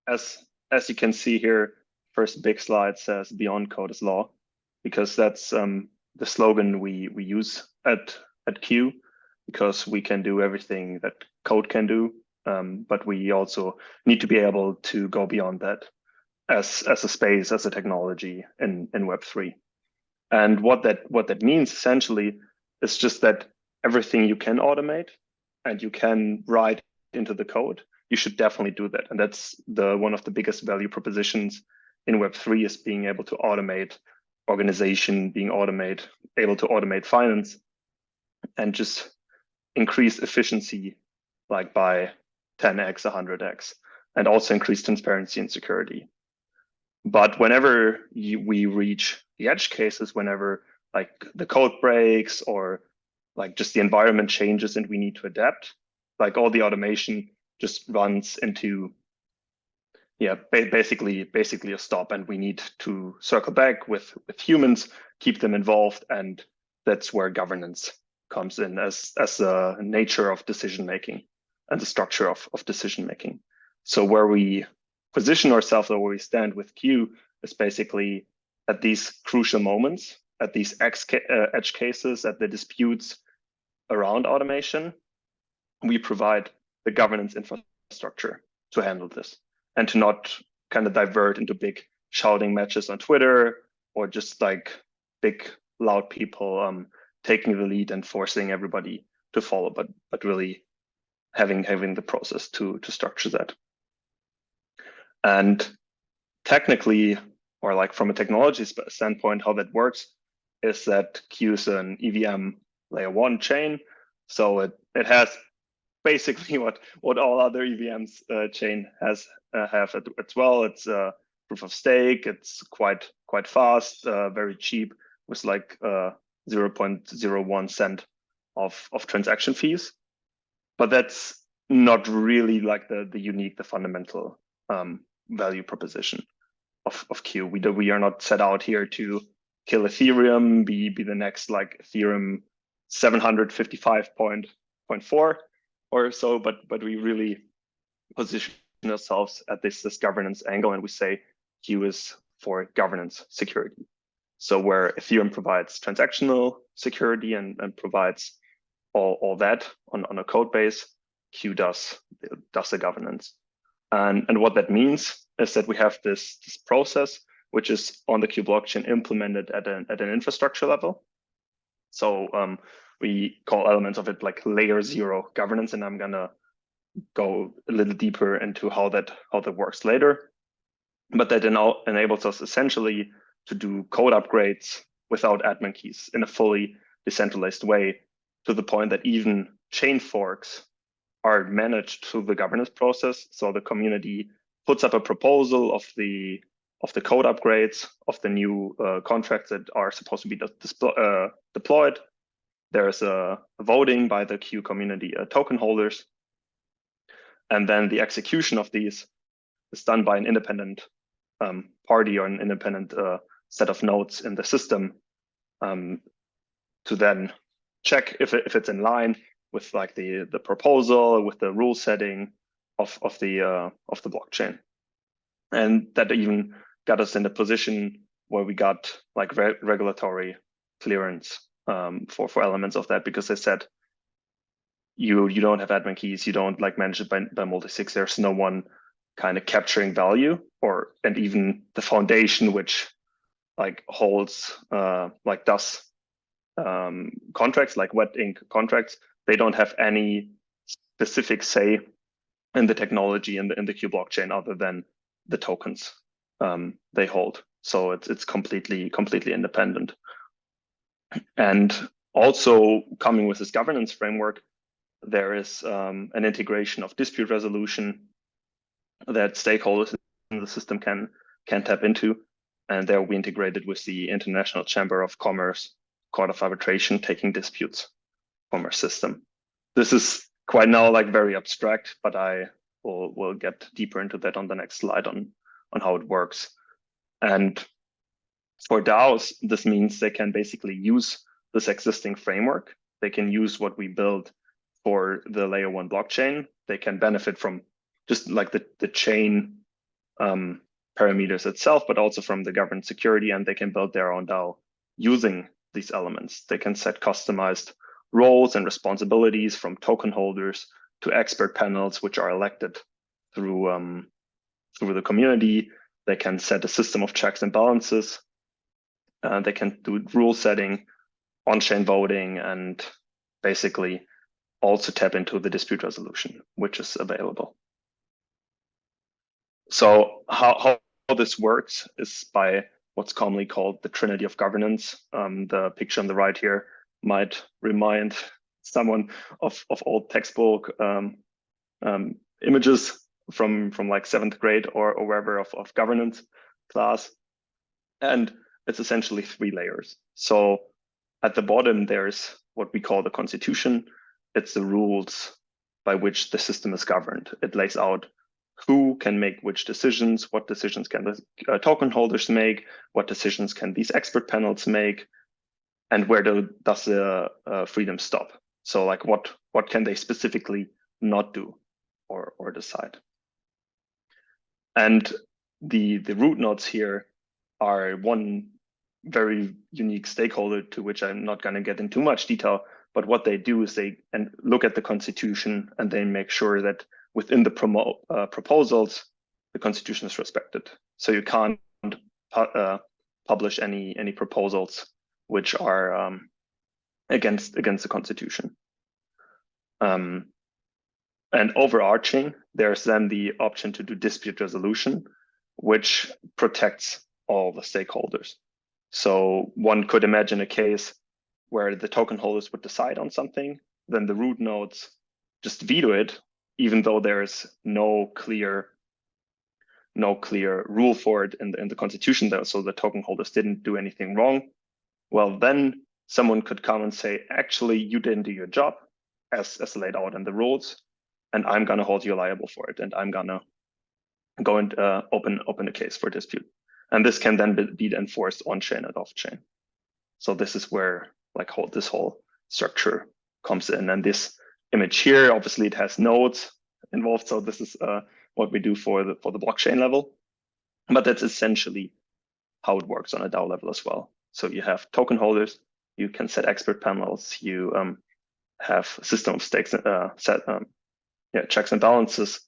as you can see here, first big slide says "Beyond Code is Law," because that's the slogan we use at Q, because we can do everything that code can do, but we also need to be able to go beyond that as a space, as a technology in Web3. And what that means essentially is just that everything you can automate and you can write into the code, you should definitely do that. And that's one of the biggest value propositions in Web3 is being able to automate organization, able to automate finance, and just increase efficiency like by 10x, 100x, and also increase transparency and security. But whenever we reach the edge cases, whenever like the code breaks or like just the environment changes and we need to adapt, like all the automation just runs into basically a stop, and we need to circle back with humans, keep them involved, and that's where governance comes in as a nature of decision making and the structure of decision making. So where we position ourselves or where we stand with Q is basically at these crucial moments, at these edge cases, at the disputes around automation, we provide the governance infrastructure to handle this and to not kind of divert into big shouting matches on Twitter or just like big loud people taking the lead and forcing everybody to follow, but really having the process to structure that. And technically, or like from a technology standpoint, how that works is that Q is an EVM layer 1 chain. So it has basically what all other EVMs chain have as well. It's proof of stake. It's quite fast, very cheap, with like 0.01 cent of transaction fees. But that's not really like the fundamental value proposition of Q. We are not set out here to kill Ethereum, be the next like Ethereum 755.4 or so, but we really position ourselves at this governance angle, and we say Q is for governance security. So where Ethereum provides transactional security and provides all that on a code base, Q does the governance. And what that means is that we have this process which is on the Q blockchain implemented at an infrastructure level. So we call elements of it like layer 0 governance, and I'm gonna go a little deeper into how that works later. But that enables us essentially to do code upgrades without admin keys in a fully decentralized way, to the point that even chain forks are managed through the governance process. So the community puts up a proposal of the code upgrades of the new contracts that are supposed to be deployed. There's a voting by the Q community token holders, and then the execution of these is done by an independent party or an independent set of nodes in the system to then check if it's in line with like the proposal, with the rule setting of the blockchain. And that even got us in a position where we got like regulatory clearance for elements of that, because they said you don't have admin keys, you don't like manage it by multi-sig. There's no one kind of capturing value, and even the foundation which like holds like does contracts like wet ink contracts, they don't have any specific say in the technology in the Q blockchain other than the tokens they hold. So it's completely independent. And also coming with this governance framework, there is an integration of dispute resolution that stakeholders in the system can tap into. And there we integrated with the International Chamber of Commerce Court of Arbitration, taking disputes from our system. This is quite now like very abstract, but I will get deeper into that on the next slide on how it works. And for DAOs, this means they can basically use this existing framework. They can use what we build for the layer 1 blockchain. They can benefit from just like the chain parameters itself, but also from the governance security, and they can build their own DAO using these elements. They can set customized roles and responsibilities from token holders to expert panels, which are elected through the community. They can set a system of checks and balances. They can do rule setting, on-chain voting, and basically also tap into the dispute resolution, which is available. So how this works is by what's commonly called the Trinity of Governance. The picture on the right here might remind someone of old textbook images from like 7th grade or wherever of governance class. And it's essentially 3 layers. So at the bottom, there's what we call the constitution. It's the rules by which the system is governed. It lays out who can make which decisions, what decisions can the token holders make, what decisions can these expert panels make, and where does the freedom stop? So like what can they specifically not do or decide? And the root nodes here are one very unique stakeholder to which I'm not going to get into too much detail, but what they do is they look at the constitution and they make sure that within the proposals, the constitution is respected. So you can't publish any proposals which are against the constitution. And overarching, there's then the option to do dispute resolution, which protects all the stakeholders. So one could imagine a case where the token holders would decide on something, then the root nodes just veto it, even though there is no clear rule for it in the constitution, though, so the token holders didn't do anything wrong. Well, then someone could come and say, actually, you didn't do your job as laid out in the rules, and I'm going to hold you liable for it, and I'm going to go and open a case for dispute. And this can then be enforced on-chain and off-chain. So this is where like this whole structure comes in. And this image here, obviously it has nodes involved. So this is what we do for the blockchain level. But that's essentially how it works on a DAO level as well. So you have token holders, you can set expert panels, you have a system of stakes, checks and balances,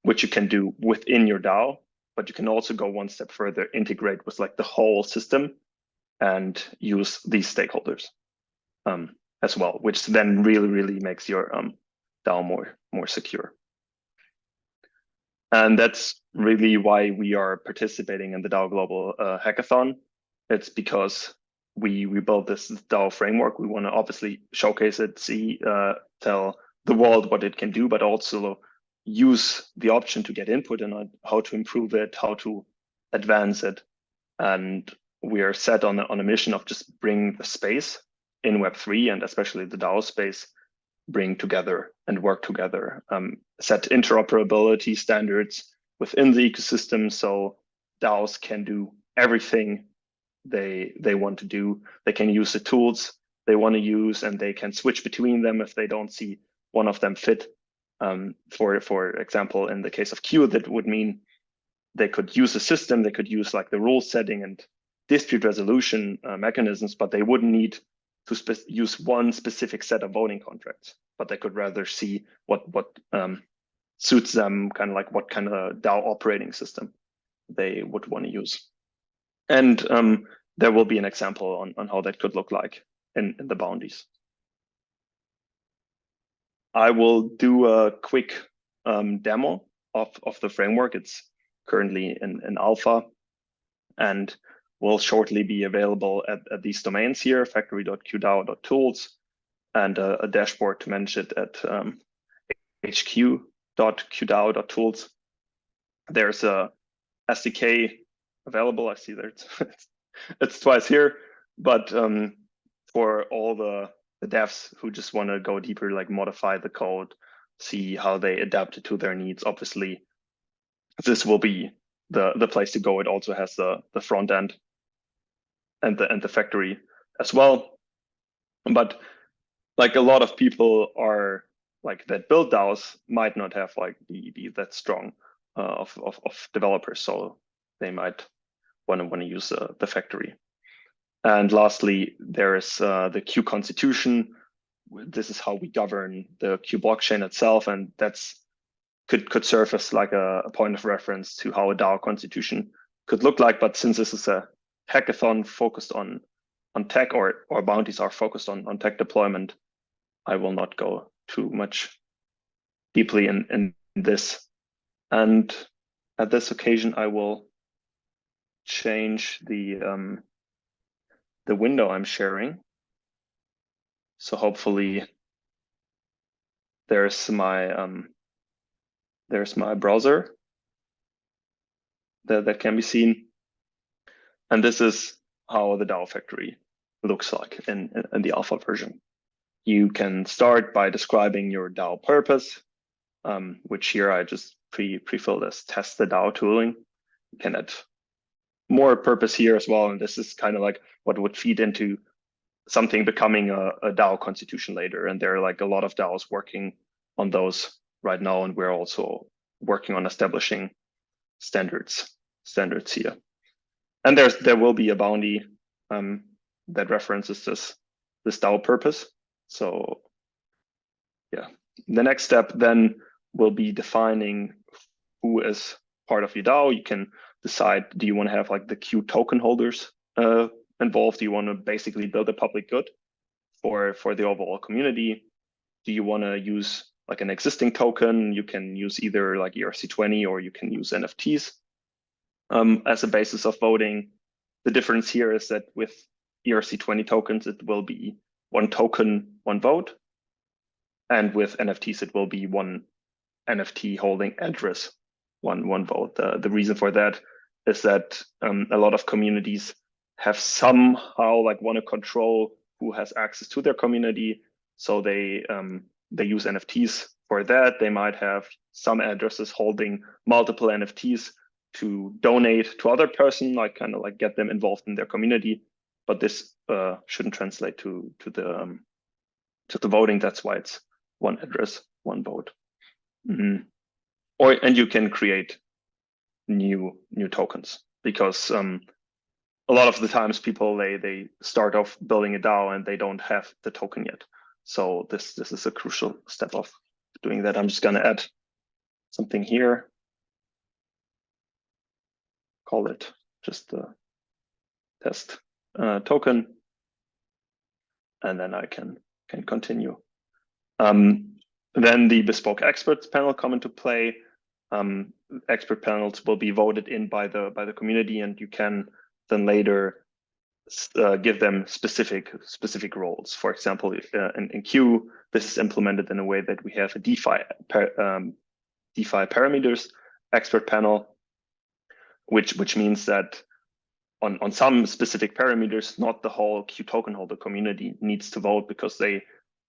which you can do within your DAO, but you can also go one step further, integrate with like the whole system and use these stakeholders as well, which then really makes your DAO more secure. And that's really why we are participating in the DAO Global Hackathon. It's because we built this DAO framework. We want to obviously showcase it, tell the world what it can do, but also use the option to get input on how to improve it, how to advance it. And we are set on a mission of just bringing the space in Web3 and especially the DAO space, bring together and work together, set interoperability standards within the ecosystem so DAOs can do everything they want to do. They can use the tools they want to use, and they can switch between them if they don't see one of them fit. For example, in the case of Q, that would mean they could use a system, they could use like the rule setting and dispute resolution mechanisms, but they wouldn't need to use one specific set of voting contracts, but they could rather see what suits them, kind of like what kind of DAO operating system they would want to use. And there will be an example on how that could look like in the boundaries. I will do a quick demo of the framework. It's currently in alpha and will shortly be available at these domains here, factory.qdao.tools, and a dashboard to manage it at hq.qdao.tools. There's a SDK available. I see that it's twice here, but for all the devs who just want to go deeper, like modify the code, see how they adapt it to their needs, obviously this will be the place to go. It also has the front end and the factory as well. But like a lot of people are like that build DAOs might not have like be that strong of developers, so they might want to use the factory. And lastly, there is the Q constitution. This is how we govern the Q blockchain itself, and that's could serve as like a point of reference to how a DAO constitution could look like. But since this is a hackathon focused on tech, or bounties are focused on tech deployment, I will not go too much deeply in this. And at this occasion, I will change the window I'm sharing. So hopefully there's my browser that can be seen. And this is how the DAO factory looks like in the alpha version. You can start by describing your DAO purpose, which here I just pre-filled as test the DAO tooling. You can add more purpose here as well. And this is kind of like what would feed into something becoming a DAO constitution later. And there are like a lot of DAOs working on those right now. And we're also working on establishing standards here. And there will be a bounty that references this DAO purpose. So yeah, the next step then will be defining who is part of your DAO. You can decide, do you want to have like the Q token holders involved? Do you want to basically build a public good for the overall community? Do you want to use like an existing token? You can use either like ERC20 or you can use NFTs as a basis of voting. The difference here is that with ERC20 tokens, it will be one token, one vote. And with NFTs, it will be one NFT holding address, one vote. The reason for that is that a lot of communities have somehow like want to control who has access to their community. So they use NFTs for that. They might have some addresses holding multiple NFTs to donate to other person, like kind of like get them involved in their community. But this shouldn't translate to the voting. That's why it's one address, one vote. And you can create new tokens, because a lot of the times people they start off building a DAO and they don't have the token yet. So this is a crucial step of doing that. I'm just going to add something here. Call it just the test token, and then I can continue. Then the bespoke experts panel come into play. Expert panels will be voted in by the community, and you can then later give them specific roles. For example, in Q, this is implemented in a way that we have a DeFi parameters expert panel, which means that on some specific parameters, not the whole Q token holder community needs to vote, because they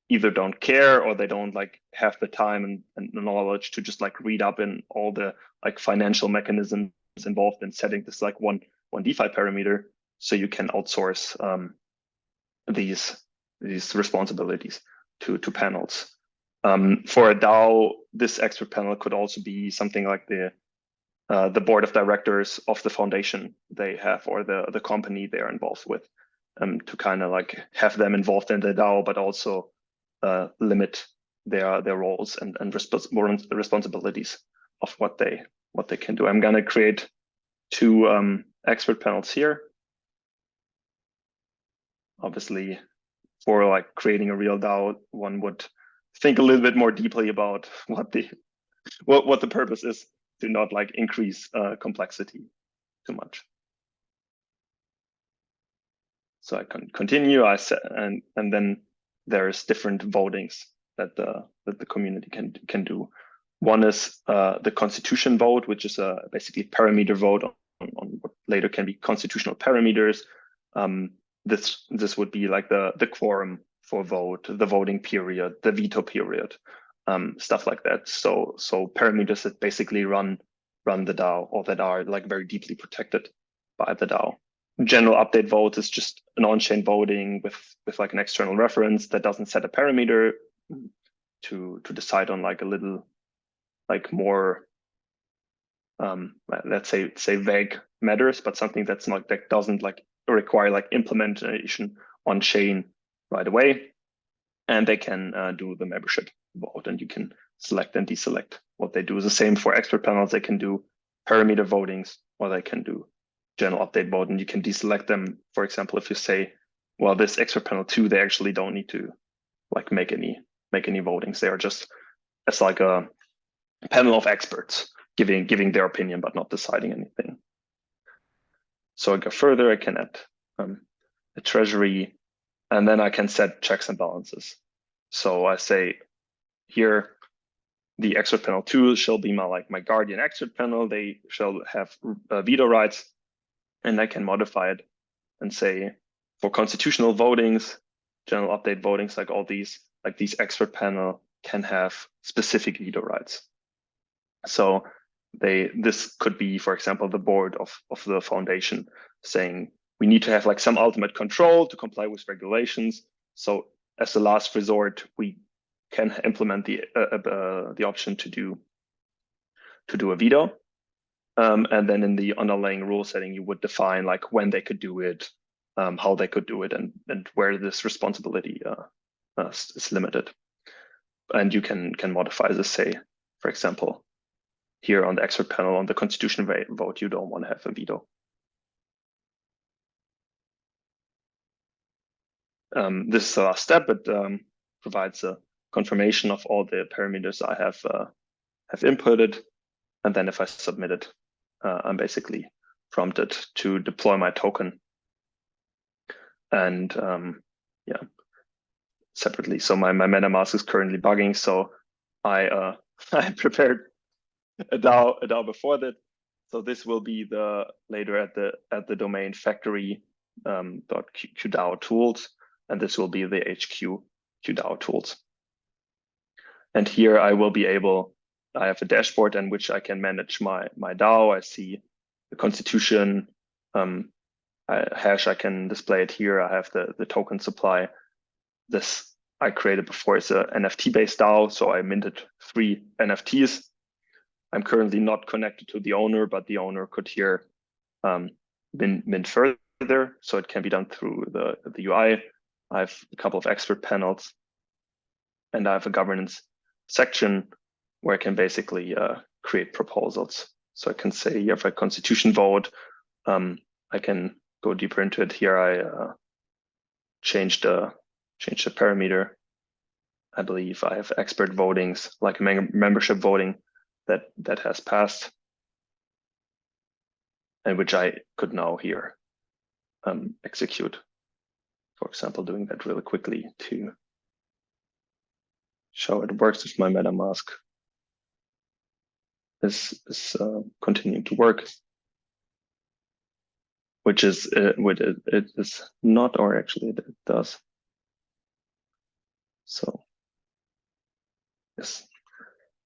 either don't care or they don't like have the time and the knowledge to just like read up in all the like financial mechanisms involved in setting this like one DeFi parameter. So you can outsource these responsibilities to panels. For a DAO, this expert panel could also be something like the board of directors of the foundation they have, or the company they are involved with, to kind of like have them involved in the DAO, but also limit their roles and responsibilities of what they can do. I'm going to create two expert panels here. Obviously, for like creating a real DAO, one would think a little bit more deeply about what the purpose is, to not like increase complexity too much. So I can continue. I set and then there's different votings that the community can do. One is the constitution vote, which is a basically parameter vote on what later can be constitutional parameters. This would be like the quorum for vote, the voting period, the veto period, stuff like that. So parameters that basically run the DAO, or that are like very deeply protected by the DAO. General update vote is just an on-chain voting with like an external reference that doesn't set a parameter to decide on like a little like more let's say vague matters, but something that's not, that doesn't like require like implementation on chain right away. And they can do the membership vote, and you can select and deselect what they do. The same for expert panels. They can do parameter votings, or they can do general update vote, and you can deselect them. For example, if you say, well, this expert panel 2, they actually don't need to like make any votings. They are just as like a panel of experts giving their opinion, but not deciding anything. So I go further, I can add a treasury, and then I can set checks and balances. So I say here, the expert panel 2 shall be my guardian expert panel. They shall have veto rights, and I can modify it and say for constitutional votings, general update votings, like all these, like these expert panel can have specific veto rights. So this could be, for example, the board of the foundation saying we need to have like some ultimate control to comply with regulations. So as a last resort, we can implement the option to do a veto. And then in the underlying rule setting, you would define like when they could do it, how they could do it, and where this responsibility is limited. And you can modify this, say, for example, here on the expert panel on the constitution vote, you don't want to have a veto. This is the last step. It provides a confirmation of all the parameters I have inputted. And then if I submit it, I'm basically prompted to deploy my token. And yeah, separately. So my MetaMask is currently bugging. So I prepared a DAO before that. So this will be the later at the domain factory .qdao tools, and this will be the HQ QDAO tools. And here I will be able, I have a dashboard in which I can manage my DAO. I see the constitution hash. I can display it here. I have the token supply. This I created before is a NFT based DAO. So I minted 3 NFTs. I'm currently not connected to the owner, but the owner could here mint further. So it can be done through the UI. I have a couple of expert panels, and I have a governance section where I can basically create proposals. So I can say, if a constitution vote, I can go deeper into it here. I change the parameter. I believe I have expert votings, like membership voting that has passed, and which I could now here execute. For example, doing that really quickly to show it works with my MetaMask. This is continuing to work, which is it is not, or actually it does. So yes,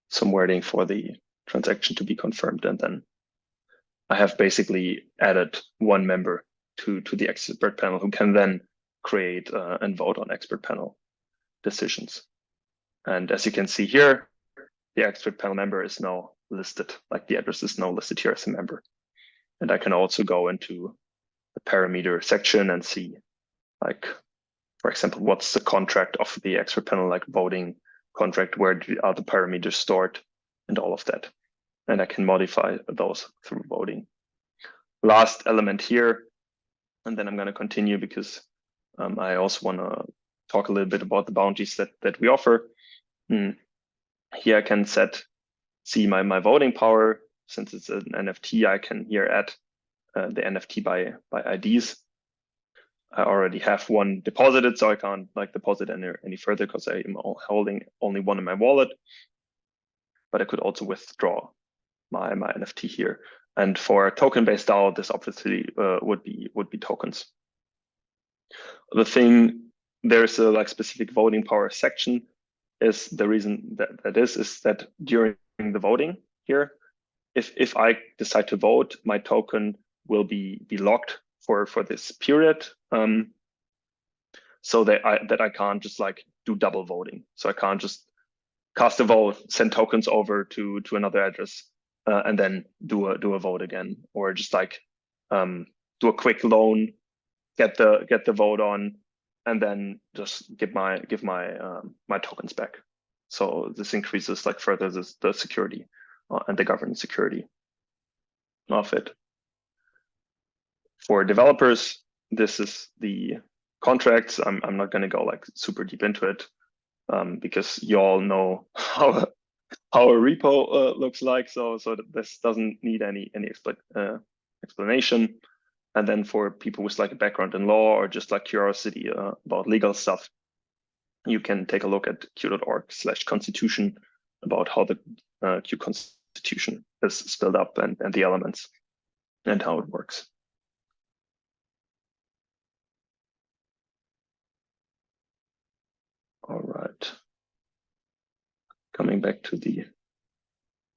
some wording for the transaction to be confirmed, and then I have basically added one member to the expert panel who can then create and vote on expert panel decisions. And as you can see here, the expert panel member is now listed, like the address is now listed here as a member. And I can also go into the parameter section and see, like, for example, what's the contract of the expert panel, like voting contract, where are the parameters stored, and all of that. And I can modify those through voting. Last element here, and then I'm going to continue because I also want to talk a little bit about the bounties that we offer. Here I can see my voting power. Since it's an NFT, I can here add the NFT by IDs. I already have one deposited, so I can't like deposit any further because I am holding only one in my wallet. But I could also withdraw my NFT here. And for a token-based DAO, this obviously would be tokens. The thing, there's a like specific voting power section. Is the reason that is that during the voting here, if I decide to vote, my token will be locked for this period, so that I can't just like do double voting. So I can't just cast a vote, send tokens over to another address, and then do a vote again, or just like do a quick loan, get the vote on, and then just give my my tokens back. So this increases like further the security and the governance security of it. For developers, this is the contracts. I'm not going to go like super deep into it because you all know how a repo looks like. So this doesn't need any explanation. And then for people with like a background in law or just like curiosity about legal stuff, you can take a look at q.org/constitution about how the Q constitution is spelled up and the elements and how it works. All right. Coming back to the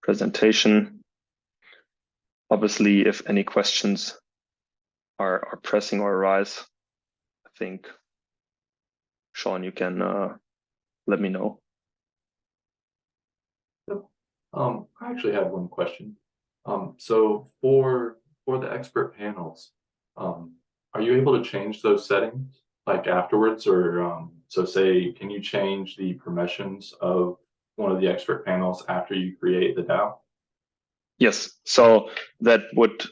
presentation. Obviously, if any questions are pressing or arise, I think, Sean, you can let me know. I actually have one question. So for the expert panels, are you able to change those settings like afterwards, or so say, can you change the permissions of one of the expert panels after you create the DAO? Yes, so that would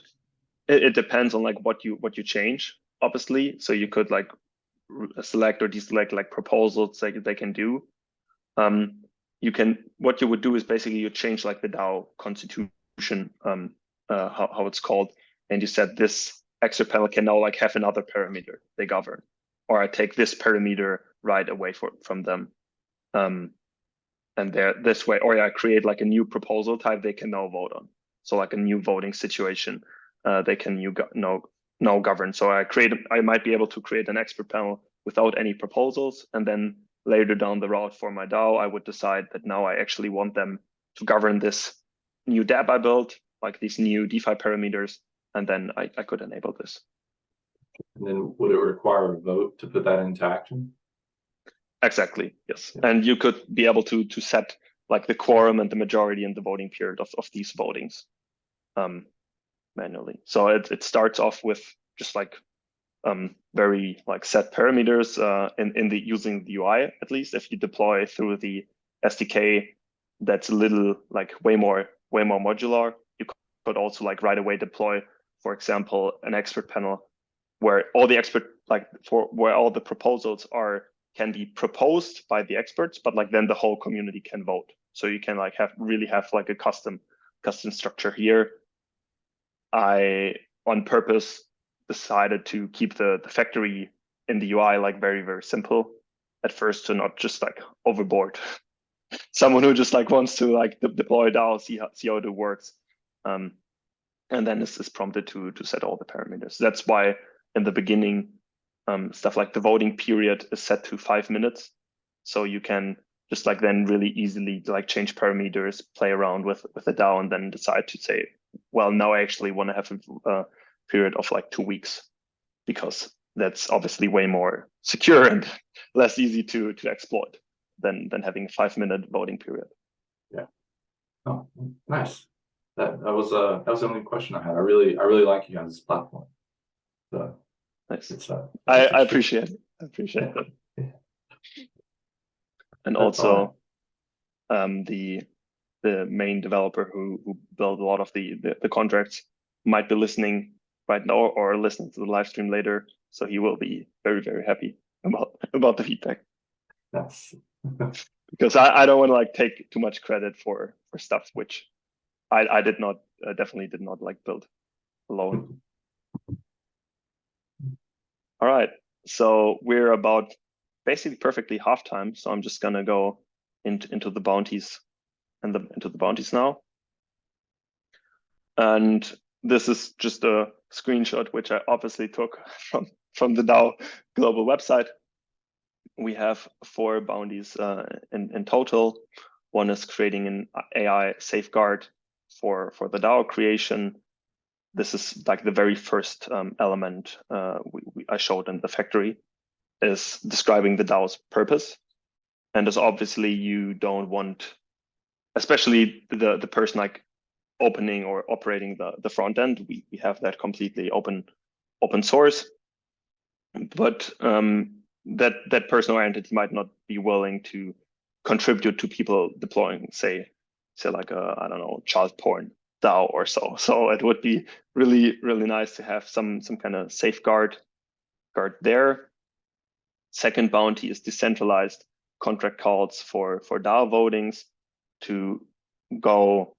it depends on like what you change, obviously. So you could like select or deselect like proposals that they can do. You can, what you would do is basically you change like the DAO constitution, how it's called, and you said this expert panel can now like have another parameter they govern, or I take this parameter right away from them, and they're this way, or I create like a new proposal type they can now vote on. So like a new voting situation, they can now govern. So I might be able to create an expert panel without any proposals, and then later down the road for my DAO, I would decide that now I actually want them to govern this new dApp I built, like these new DeFi parameters, and then I could enable this. And then would it require a vote to put that into action? Exactly, yes. Yeah. And you could be able to set like the quorum and the majority and the voting period of these votings manually. So it starts off with just like very like set parameters in the using the UI. At least if you deploy through the SDK, that's a little like way more modular. You could also like right away deploy, for example, an expert panel where all the where all the proposals can be proposed by the experts, but like then the whole community can vote. So you can like have like a custom structure here. I on purpose decided to keep the factory in the UI like very, very simple at first, to not just like overboard someone who just like wants to like deploy DAO, see how it works. And then is prompted to set all the parameters. That's why in the beginning, stuff like the voting period is set to 5 minutes. So you can just like then really easily like change parameters, play around with the DAO, and then decide to say, well, now I actually want to have a period of like 2 weeks, because that's obviously way more secure and less easy to exploit than having a 5-minute voting period. Yeah. Oh, nice. That was the only question I had. I really like you guys' platform. So nice. I appreciate it. I appreciate it. Yeah. And also the main developer who built a lot of the contracts might be listening right now or listening to the live stream later. So he will be very, very happy about the feedback. Yes. Because I don't want to like take too much credit for stuff which I did not definitely did not like build alone. All right, so we're about basically perfectly halftime. So I'm just gonna go into the bounties and into the bounties now. And this is just a screenshot which I obviously took from the DAO global website. We have 4 bounties in total. One is creating an AI safeguard for the DAO creation. This is like the very first element I showed in the factory, is describing the DAO's purpose. And as obviously you don't want, especially the person like opening or operating the front end. We have that completely open source, but that person or entity might not be willing to contribute to people deploying, say like a, I don't know, child porn DAO or so. So it would be really nice to have some kind of safeguard there. Second bounty is decentralized contract calls for DAO votings to go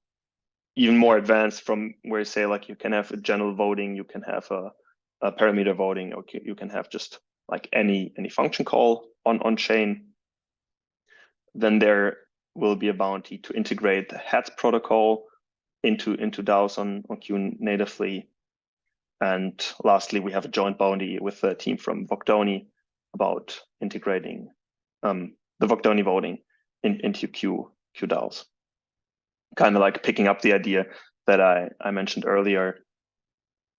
even more advanced from where you say like you can have a general voting, you can have a parameter voting, or you can have just like any function call on chain. Then there will be a bounty to integrate the HATS protocol into DAOs on Q natively. And lastly, we have a joint bounty with the team from Voctoni about integrating the Voctoni voting into Q DAOs. Kind of like picking up the idea that I mentioned earlier,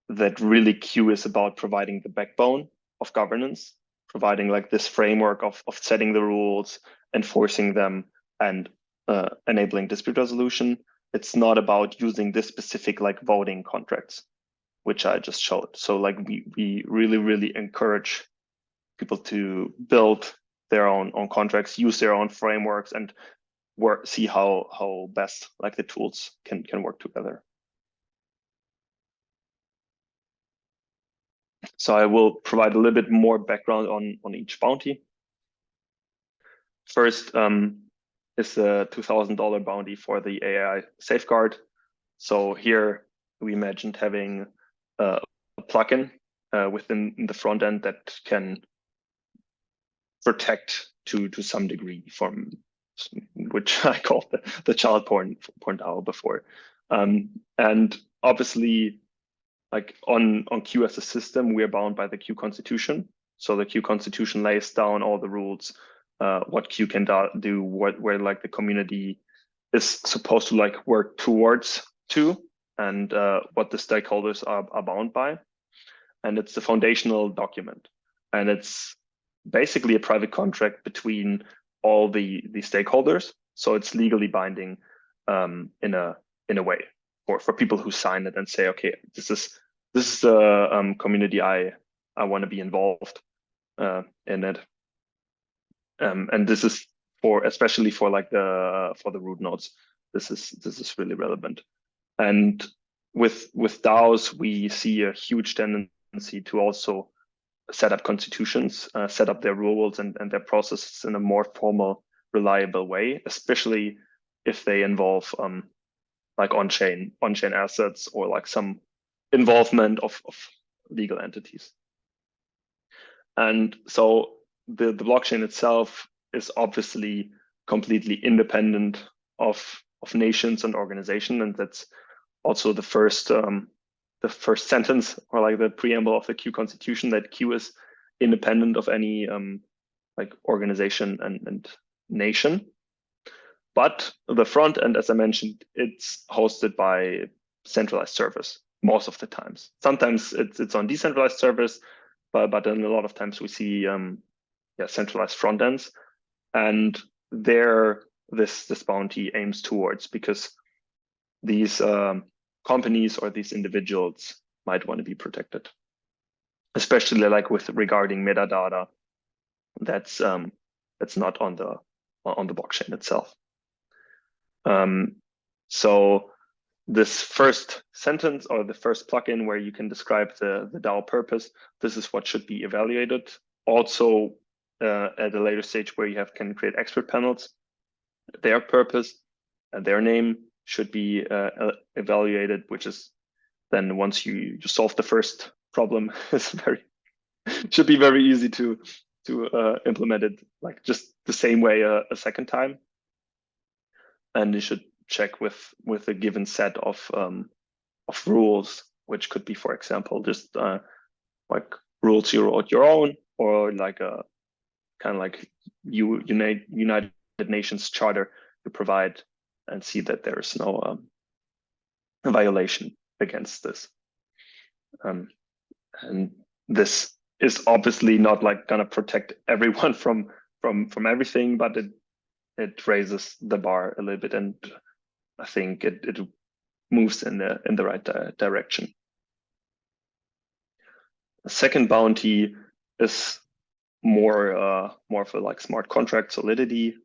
that really Q is about providing the backbone of governance, providing like this framework of setting the rules, enforcing them, and enabling dispute resolution. It's not about using this specific like voting contracts, which I just showed. So like we really encourage people to build their own contracts, use their own frameworks, and see how best like the tools can work together. So I will provide a little bit more background on each bounty. First is a $2,000 bounty for the AI safeguard. So here we imagined having a plugin within the front end that can protect to some degree from, which I called the child porn DAO before. And obviously, like on Q as a system, we're bound by the Q constitution. So the Q constitution lays down all the rules, what Q can do, where like the community is supposed to like work towards and what the stakeholders are bound by. And it's the foundational document. And it's basically a private contract between all the stakeholders. So it's legally binding in a way for people who sign it and say, okay, this is the community I want to be involved in it. And this is especially for like for the root nodes. This is really relevant. And with DAOs, we see a huge tendency to also set up constitutions, set up their rules and their processes in a more formal, reliable way, especially if they involve like on-chain assets or like some involvement of legal entities. And so the blockchain itself is obviously completely independent of nations and organizations, and that's also the first sentence or like the preamble of the Q constitution, that Q is independent of any like organization and nation. But the front end, as I mentioned, it's hosted by centralized servers most of the times. Sometimes it's on decentralized servers, but then a lot of times we see centralized front ends, and there this bounty aims towards, because these companies or these individuals might want to be protected, especially like with regarding metadata that's not on the blockchain itself. So this first sentence or the first plugin where you can describe the DAO purpose, this is what should be evaluated. Also, at a later stage where you can create expert panels, their purpose and their name should be evaluated, which is then once you solve the first problem, should be very easy to implement it like just the same way a second time. And you should check with a given set of rules, which could be, for example, just like rules you wrote your own, or like a kind of like United Nations Charter to provide, and see that there is no violation against this. And this is obviously not like gonna protect everyone from everything, but it raises the bar a little bit, and I think it moves in the right direction. The second bounty is more for like smart contract solidity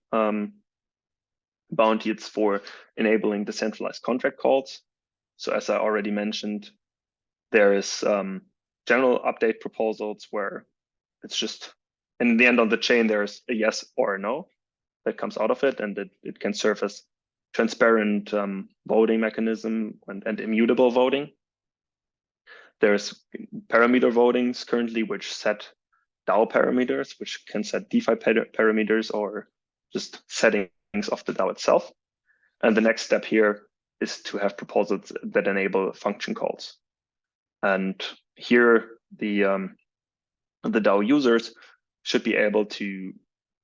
bounty. It's for enabling decentralized contract calls. So as I already mentioned, there is general update proposals where it's just in the end of the chain, there's a yes or a no that comes out of it, and it can serve as transparent voting mechanism and immutable voting. There's parameter votings currently which set DAO parameters, which can set DeFi parameters or just settings of the DAO itself. And the next step here is to have proposals that enable function calls. And here the DAO users should be able to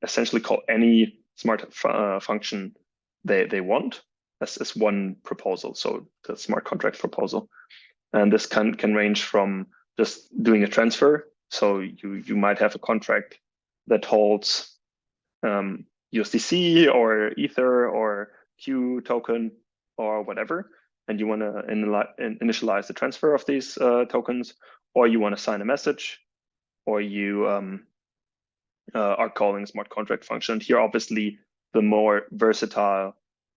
essentially call any smart function they want as one proposal. So the smart contract proposal. And this can range from just doing a transfer. So you might have a contract that holds USDC or Ether or Q token or whatever, and you want to initialize the transfer of these tokens, or you want to sign a message, or you are calling a smart contract function. And here, obviously, the more versatile,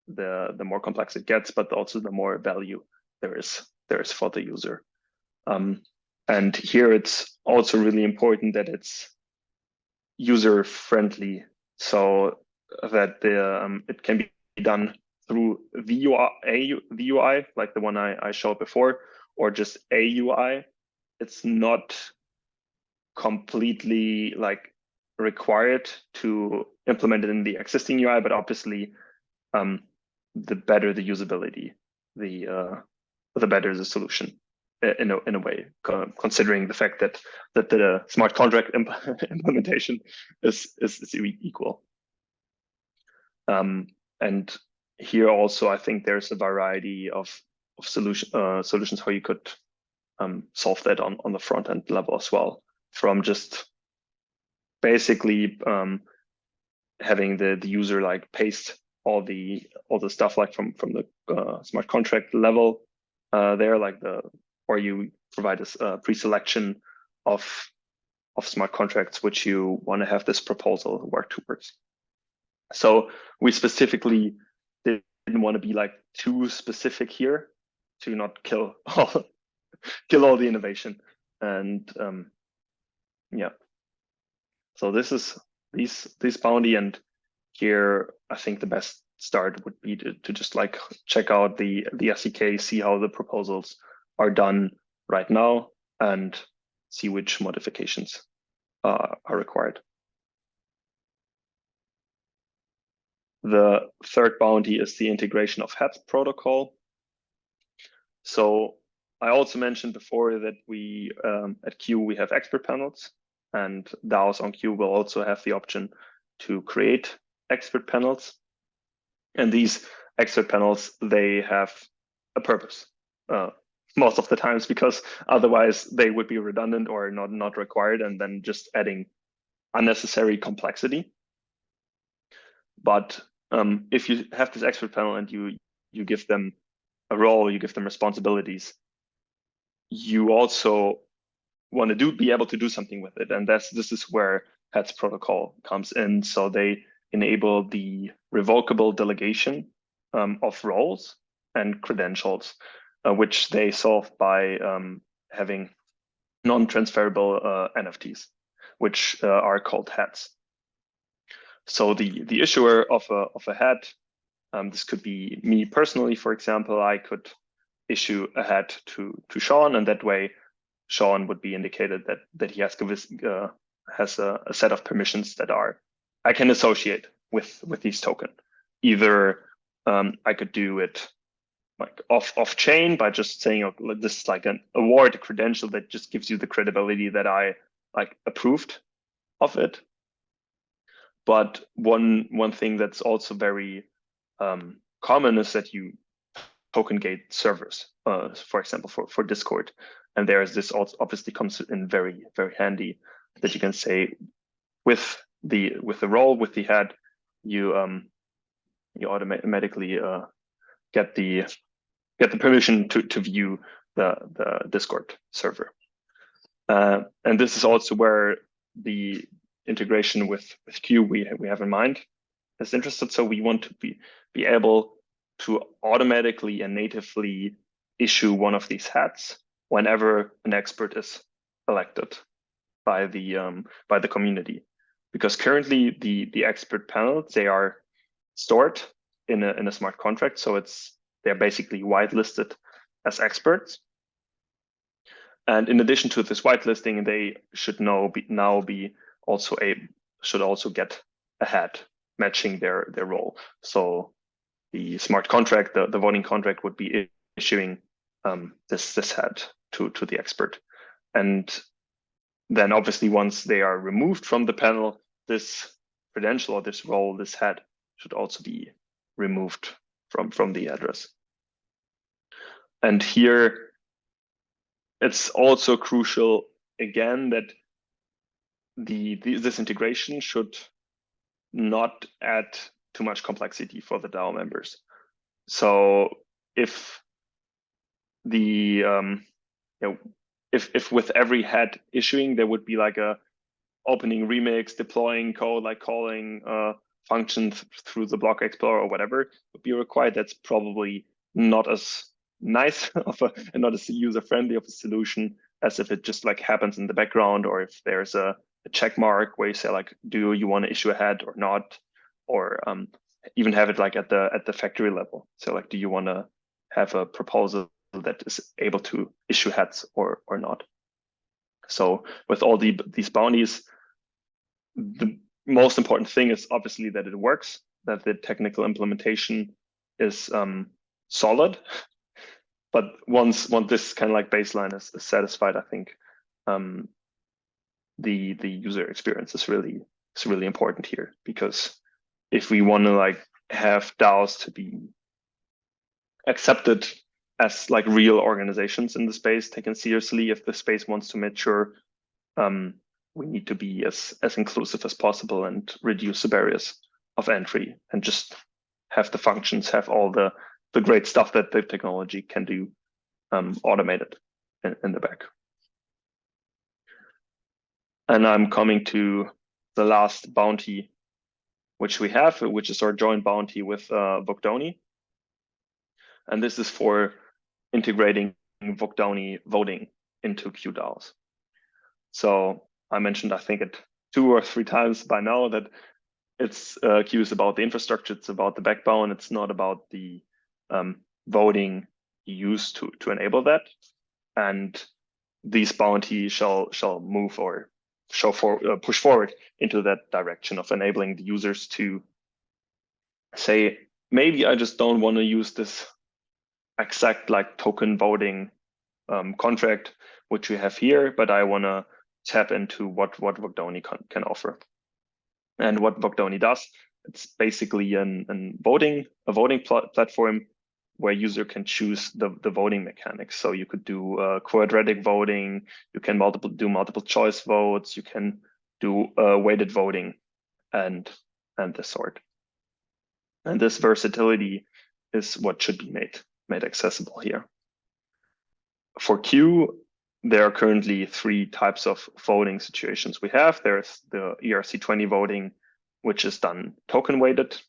the more complex it gets, but also the more value there is for the user. And here it's also really important that it's user friendly, so that it can be done through VUI, like the one I showed before, or just a UI. It's not completely like required to implement it in the existing UI, but obviously the better the usability, the better the solution in a way, considering the fact that the smart contract implementation is equal. And here also, I think there's a variety of solutions how you could solve that on the front end level as well, from just basically having the user like paste all the stuff like from the smart contract level there, like or you provide a pre-selection of smart contracts which you want to have this proposal work towards. So we specifically didn't want to be like too specific here to not kill all the innovation. And yeah, so this is this bounty, and here I think the best start would be to just like check out the SDK, see how the proposals are done right now, and see which modifications are required. The third bounty is the integration of HATS protocol. So I also mentioned before that we at Q we have expert panels, and DAOs on Q will also have the option to create expert panels. And these expert panels, they have a purpose most of the times, because otherwise they would be redundant or not required, and then just adding unnecessary complexity. But if you have this expert panel and you give them a role, you give them responsibilities, you also want to be able to do something with it. And this is where HATS protocol comes in. So they enable the revocable delegation of roles and credentials, which they solve by having non-transferable NFTs, which are called HATs. So the issuer of a HAT, this could be me personally, for example. I could issue a HAT to Sean, and that way Sean would be indicated that he has a set of permissions that I can associate with these tokens. Either I could do it like off chain by just saying, oh, this is like an award credential that just gives you the credibility that I like approved of it. But one thing that's also very common is that you token gate servers, for example, for Discord. And there's this also obviously comes in very, very handy, that you can say with the role, with the head, you automatically get the get the permission to view the Discord server. And this is also where the integration with Q we have in mind is interested. So we want to be able to automatically and natively issue one of these hats whenever an expert is elected by the community. Because currently the expert panels, they are stored in a smart contract, so they're basically whitelisted as experts. And in addition to this whitelisting, they should now also get a hat matching their role. So the smart contract, the voting contract, would be issuing this hat to the expert. And then obviously once they are removed from the panel, this credential or this role, this hat, should also be removed from the address. And here it's also crucial again that this integration should not add too much complexity for the DAO members. So if if with every hat issuing there would be like a opening remix, deploying code, like calling functions through the block explorer or whatever would be required, that's probably not as nice and not as user friendly of a solution as if it just like happens in the background, or if there's a check mark where you say like, do you want to issue a hat or not, or even have it like at the factory level. So like, do you want to have a proposal that is able to issue hats or not? So with all these bounties, the most important thing is obviously that it works, that the technical implementation is solid. But once this kind of like baseline is satisfied, I think the user experience is really important here, because if we want to like have DAOs to be accepted as like real organizations in the space, taken seriously, if the space wants to mature, we need to be as inclusive as possible and reduce the barriers of entry and just have the functions, have all the great stuff that the technology can do automated in the back. And I'm coming to the last bounty which we have, which is our joint bounty with Vokdoni. And this is for integrating Vokdoni voting into QDAOs. So I mentioned, I think it 2 or 3 times by now, that it's Q is about the infrastructure, it's about the backbone, it's not about the voting used to enable that. And these bounties shall move or push forward into that direction of enabling the users to say, maybe I just don't want to use this exact like token voting contract which we have here, but I want to tap into what Vokdoni can offer. And what Vokdoni does, it's basically a voting platform where user can choose the voting mechanics. So you could do quadratic voting, you can do multiple choice votes, you can do weighted voting, and the sort. And this versatility is what should be made accessible here. For Q, there are currently 3 types of voting situations we have. There's the ERC20 voting, which is done token weighted.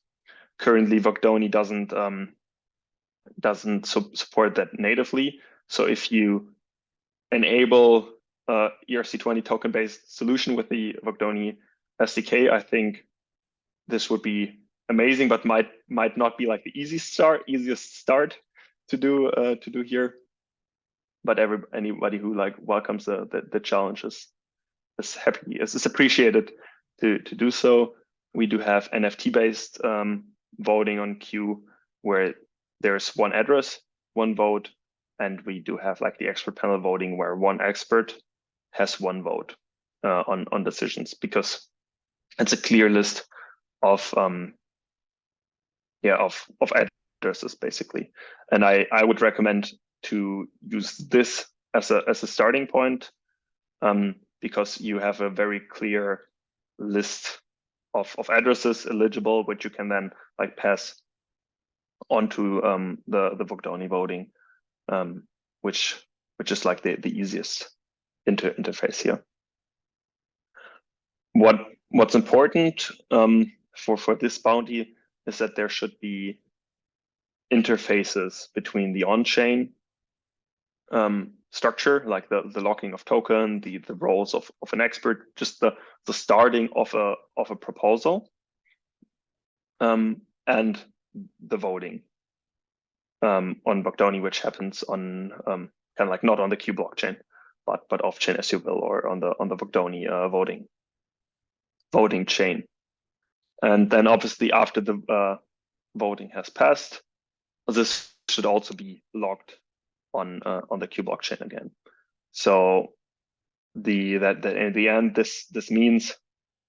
Currently, Vokdoni doesn't support that natively. So if you enable ERC20 token-based solution with the Vokdoni SDK, I think this would be amazing, but might not be like the easiest start to do here. But anybody who like welcomes the challenge is happy, is appreciated to do so. We do have NFT-based voting on Q, where there's 1 address, 1 vote, and we do have like the expert panel voting, where 1 expert has 1 vote on decisions, because it's a clear list of addresses basically. And I would recommend to use this as a starting point, because you have a very clear list of addresses eligible, which you can then like pass onto the Vokdoni voting which is like the easiest interface here. What's important for this bounty is that there should be interfaces between the on-chain structure, like the locking of token, the roles of an expert, just the starting of a proposal, and the voting on Bogdoni, which happens on kind of like not on the Q blockchain, but off chain, as you will, or on the Bogdoni voting chain. And then obviously after the voting has passed, this should also be logged on the Q blockchain again. So that in the end, this means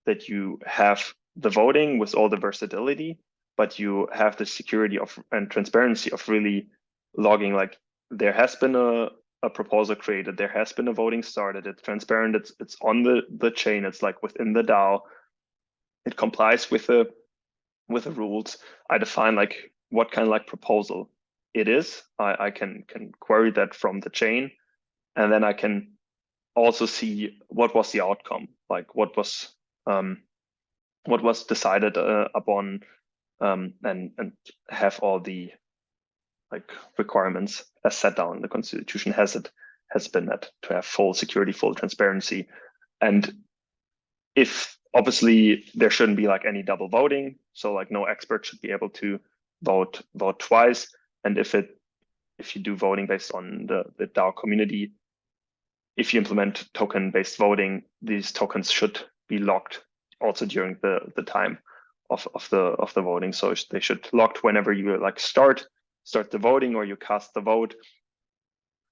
that you have the voting with all the versatility, but you have the security of and transparency of really logging, like there has been a proposal created, there has been a voting started, it's transparent, it's on the chain, it's like within the DAO, it complies with the rules. I define like what kind of like proposal it is. I can query that from the chain, and then I can also see what was the outcome, like what was decided upon, and have all the like requirements as set down in the constitution has been met to have full security, full transparency. And if obviously there shouldn't be like any double voting, so like no expert should be able to vote twice. And if you do voting based on the DAO community, if you implement token-based voting, these tokens should be locked also during the time of the voting. So they should locked whenever you like start the voting or you cast the vote,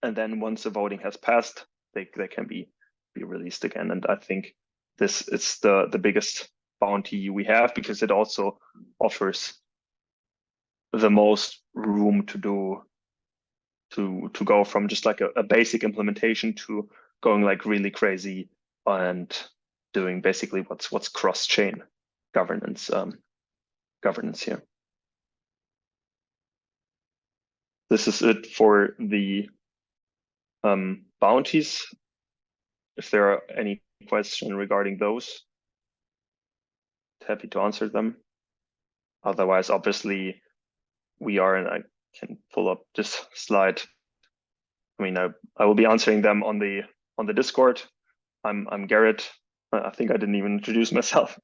and then once the voting has passed, they can be released again. And I think this is the biggest bounty we have, because it also offers the most room to go from just like a basic implementation to going like really crazy and doing basically what's cross-chain governance here. This is it for the bounties. If there are any questions regarding those, happy to answer them. Otherwise, obviously, we are, and I can pull up this slide. I mean, I will be answering them on the Discord. I'm Gerrit. I think I didn't even introduce myself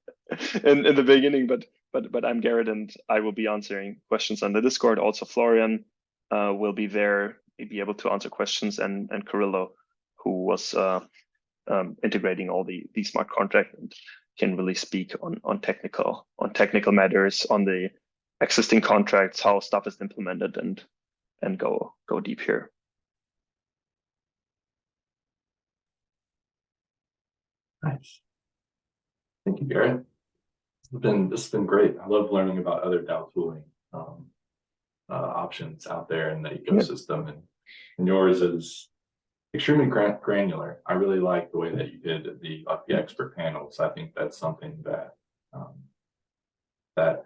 in the beginning, but I'm Gerrit, and I will be answering questions on the Discord. Also, Florian will be there, be able to answer questions, and Carrillo, who was integrating all the smart contract and can really speak on technical matters, on the existing contracts, how stuff is implemented, and go deep here. Nice. Thank you, Gerrit. This has been great. I love learning about other DAO tooling options out there in the ecosystem, and yours is extremely granular. I really like the way that you did the expert panels. I think that's something that that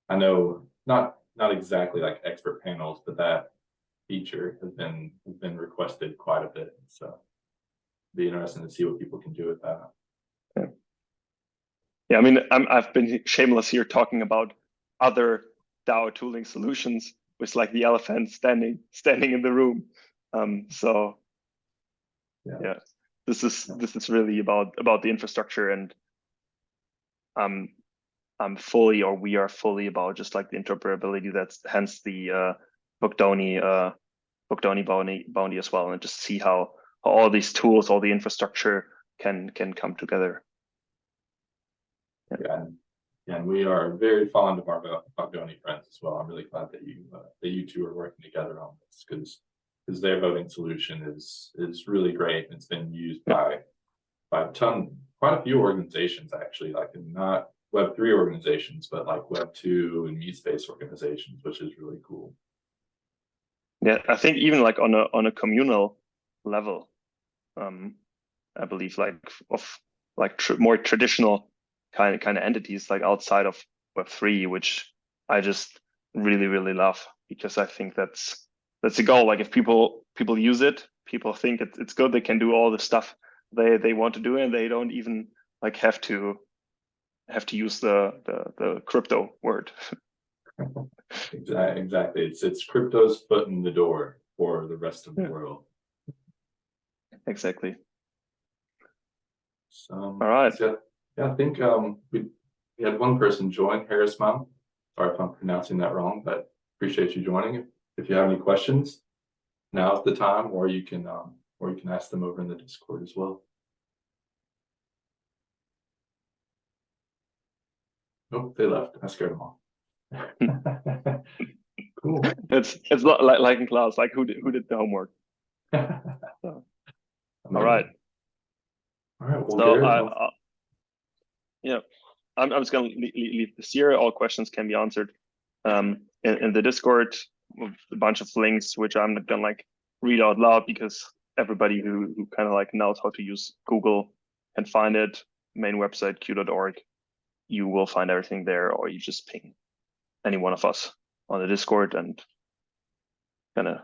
I know not exactly like expert panels, but that feature has been requested quite a bit. So it'd be interesting to see what people can do with that. Yeah, I mean, I've been shameless here talking about other DAO tooling solutions with like the elephant standing in the room. So yeah, this is really about the infrastructure, and we are fully about just like the interoperability. That's hence the Bogdoni bounty as well, and just see how all these tools, all the infrastructure can come together. Yeah, and we are very fond of our Bogdoni friends as well. I'm really glad that you two are working together on this, because their voting solution is really great. It's been used by quite a few organizations, actually, like not Web3 organizations, but like Web2 and MeetSpace organizations, which is really cool. Yeah, I think even like on a communal level, I believe like of like more traditional kind of entities like outside of Web3, which I just really love, because I think that's that's the goal. Like if people use it, people think it's good, they can do all the stuff they want to do, and they don't even like have to use the crypto word. Exactly. It's crypto's foot in the door for the rest of the world. Exactly. So, All right. so, yeah, I think we had one person join, Harris Mount. Sorry if I'm pronouncing that wrong, but appreciate you joining. If you have any questions, now's the time, or you can ask them over in the Discord as well. Nope, they left. I scared them off. Cool. It's not like in class, like who did the homework. So, all right. All right. Well, So Gerrit, yeah, I'm just gonna leave this here. All questions can be answered in the Discord with a bunch of links, which I'm not gonna like read out loud because everybody who kind of like knows how to use Google can find it. Main website q.org. You will find everything there, or you just ping any one of us on the Discord and gonna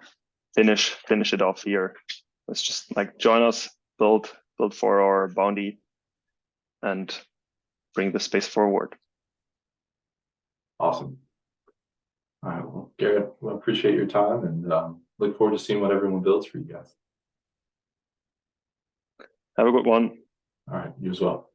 finish it off here. Let's just like join us, build for our bounty, and bring the space forward. awesome. All right. Well, Gerrit, I appreciate your time, and look forward to seeing what everyone builds for you guys. Have a good one. All right. You as well.